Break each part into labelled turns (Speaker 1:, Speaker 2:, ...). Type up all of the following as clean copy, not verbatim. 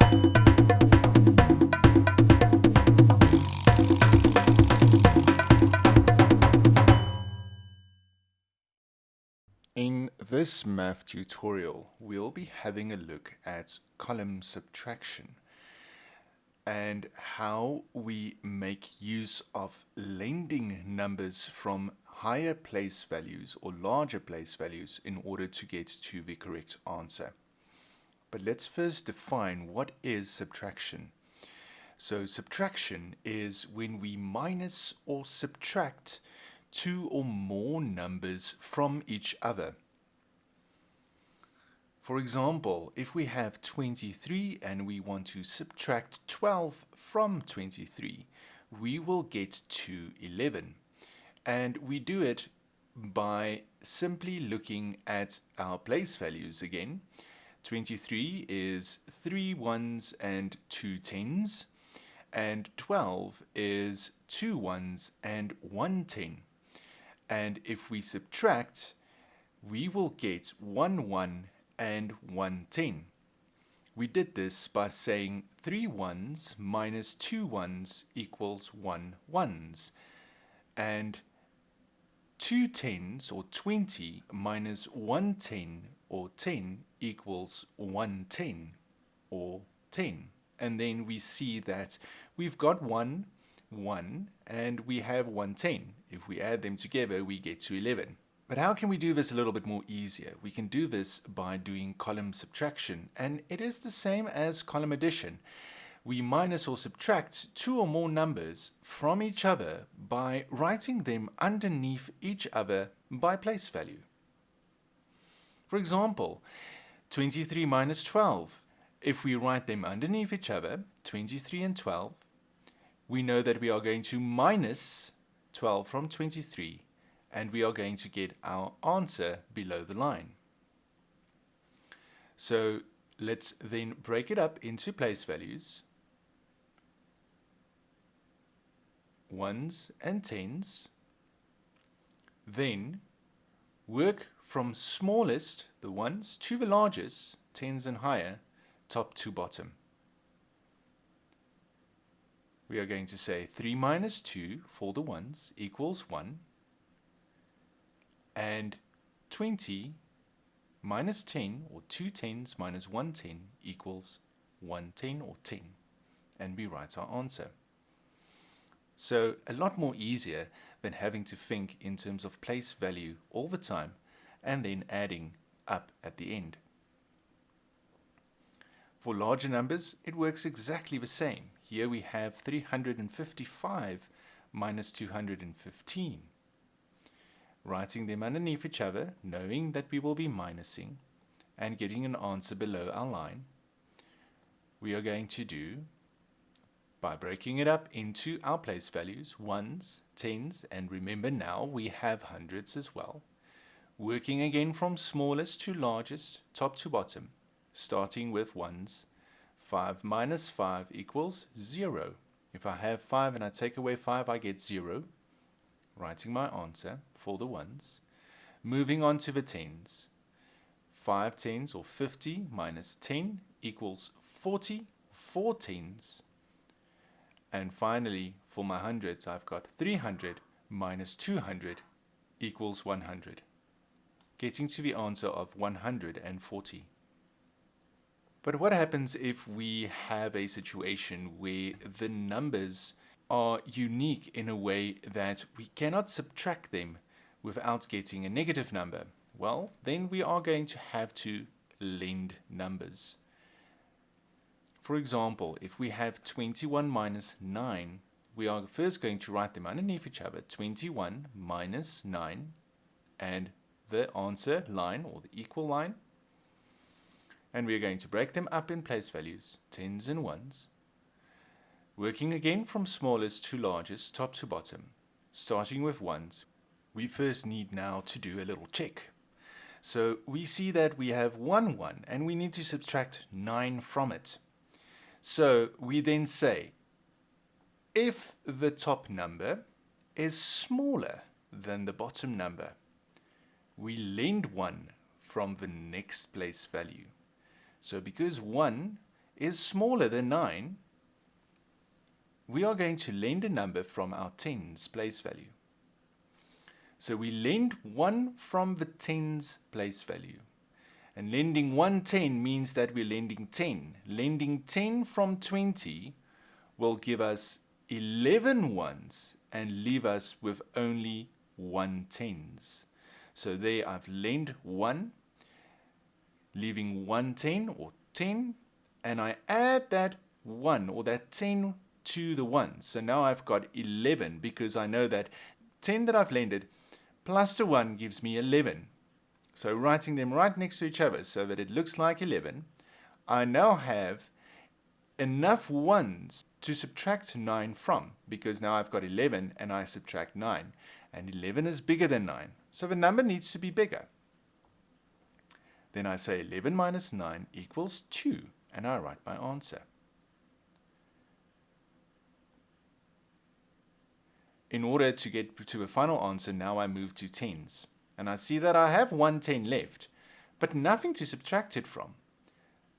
Speaker 1: In this math tutorial, we'll be having a look at column subtraction and how we make use of lending numbers from higher place values or larger place values in order to get to the correct answer. But let's first define what is subtraction. So subtraction is when we minus or subtract two or more numbers from each other. For example, if we have 23 and we want to subtract 12 from 23, we will get to 11. And we do it by simply looking at our place values again. 23 is 3 ones and 2 tens, and 12 is 2 ones and 1 ten. And if we subtract, we will get 1 1 and 1 10. We did this by saying 3 ones minus 2 ones equals 1 ones. And 2 tens or 20 minus 1 10 or 10 equals 1 10 or 10. And then we see that we've got 1 1 and we have 1 10. If we add them together, we get to 11. But how can we do this a little bit more easier? We can do this by doing column subtraction, and it is the same as column addition. We minus or subtract two or more numbers from each other by writing them underneath each other by place value. For example, 23 minus 12. If we write them underneath each other, 23 and 12, we know that we are going to minus 12 from 23, and we are going to get our answer below the line. So let's then break it up into place values, ones and tens, then work from smallest, the ones, to the largest, tens and higher, top to bottom. We are going to say 3 minus 2 for the ones equals 1, and 20 minus 10 or 2 tens minus 1 10 equals 1 10 or 10, and we write our answer. So a lot more easier than having to think in terms of place value all the time and then adding up at the end. For larger numbers, it works exactly the same. Here we have 355 minus 215. Writing them underneath each other, knowing that we will be minusing and getting an answer below our line, we are going to do, by breaking it up into our place values, ones, tens, and remember now we have hundreds as well, working again from smallest to largest, top to bottom, starting with ones. 5 minus 5 equals 0. If I have 5 and I take away 5, I get 0. Writing my answer for the ones. Moving on to the tens. 5 tens or 50 minus 10 equals 40, 4 tens. And finally, for my hundreds, I've got 300 minus 200 equals 100. Getting to the answer of 140. But what happens if we have a situation where the numbers are unique in a way that we cannot subtract them without getting a negative number? Well, then we are going to have to lend numbers. For example, if we have 21 minus 9, we are first going to write them underneath each other, 21 minus 9, and the answer line or the equal line. And we are going to break them up in place values, tens and ones, working again from smallest to largest, top to bottom, starting with ones. We first need now to do a little check. So we see that we have 1 1 and we need to subtract 9 from it. So we then say, if the top number is smaller than the bottom number, we lend 1 from the next place value. So because 1 is smaller than 9, we are going to lend a number from our tens place value. So we lend 1 from the tens place value. And lending 110 means that we're lending 10. Lending 10 from 20 will give us 11 ones and leave us with only 1 tens. So there I've lent 1, leaving 1 10 or 10, and I add that 1 or that 10 to the 1. So now I've got 11 because I know that 10 that I've lended plus the 1 gives me 11. So writing them right next to each other so that it looks like 11, I now have enough ones to subtract 9 from, because now I've got 11 and I subtract 9, and 11 is bigger than 9, so the number needs to be bigger. Then I say 11 minus 9 equals 2, and I write my answer. In order to get to a final answer, now I move to tens, and I see that I have 1 10 left, but nothing to subtract it from.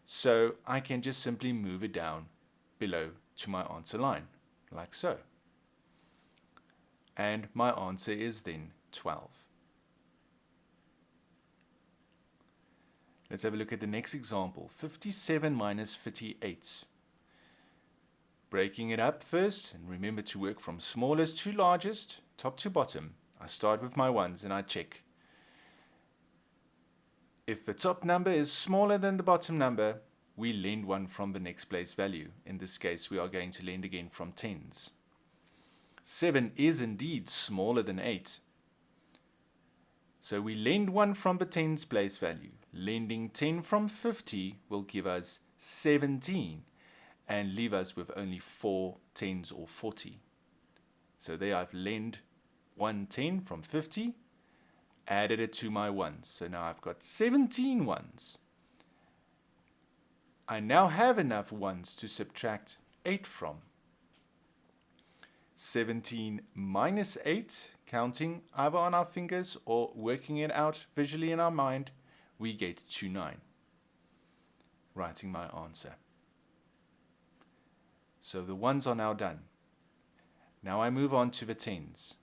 Speaker 1: So I can just simply move it down below to my answer line, like so. And my answer is then 12. Let's have a look at the next example, 57 minus 38. Breaking it up first, and remember to work from smallest to largest, top to bottom. I start with my ones and I check. If the top number is smaller than the bottom number, we lend 1 from the next place value. In this case, we are going to lend again from tens. 7 is indeed smaller than 8. So we lend 1 from the tens place value. Lending 10 from 50 will give us 17 and leave us with only 4 tens or 40. So there I've lent 1 10 from 50, added it to my ones. So now I've got 17 ones. I now have enough ones to subtract 8 from. 17 minus 8, counting either on our fingers or working it out visually in our mind, we get to 9. Writing my answer. So the ones are now done. Now I move on to the tens.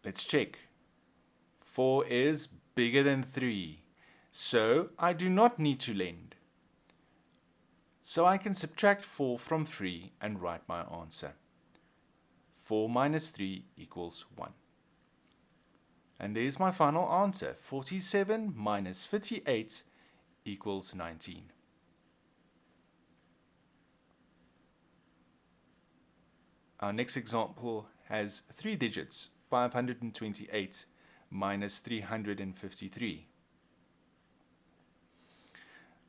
Speaker 1: Let's check. 4 is bigger than 3, so I do not need to lend. So I can subtract 4 from 3 and write my answer. 4 minus 3 equals 1. And there's my final answer. 47 minus 58 equals 19. Our next example has 3 digits, 528 minus 353.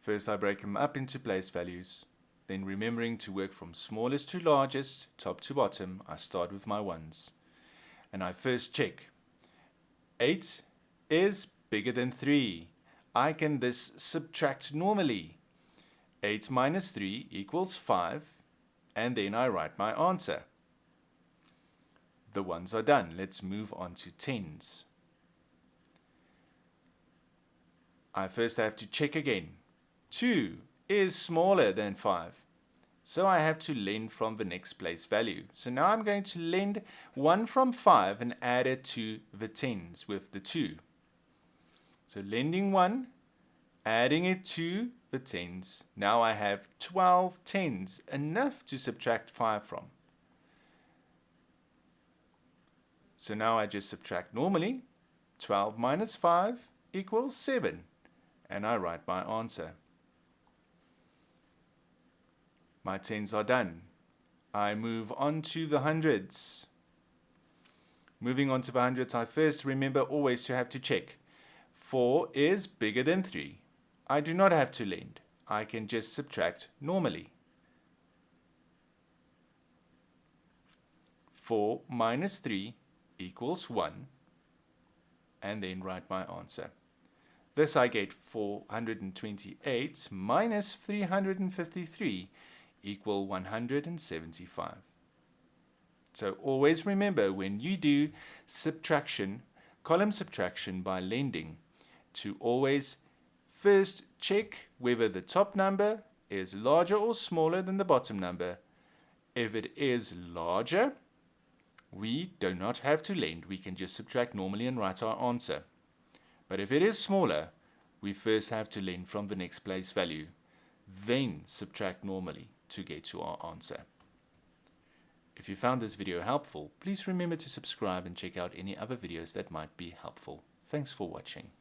Speaker 1: First I break them up into place values, then remembering to work from smallest to largest, top to bottom, I start with my ones. And I first check. 8 is bigger than 3. I can this subtract normally. 8 minus 3 equals 5, and then I write my answer. The ones are done. Let's move on to tens. I first have to check again. 2 is smaller than 5, so I have to lend from the next place value. So now I'm going to lend 1 from 5 and add it to the tens with the 2. So lending 1, adding it to the tens. Now I have 12 tens, enough to subtract 5 from. So now I just subtract normally. 12 minus 5 equals 7, and I write my answer. My tens are done. I move on to the hundreds. Moving on to the hundreds, I first remember always to have to check. 4 is bigger than 3. I do not have to lend. I can just subtract normally. 4 minus 3 equals 1, and then write my answer. This I get 428 minus 353 equal 175. So always remember, when you do subtraction, column subtraction by lending, to always first check whether the top number is larger or smaller than the bottom number. If it is larger, we do not have to lend. We can just subtract normally and write our answer. But if it is smaller, we first have to lend from the next place value, then subtract normally to get to our answer. If you found this video helpful, please remember to subscribe and check out any other videos that might be helpful. Thanks for watching.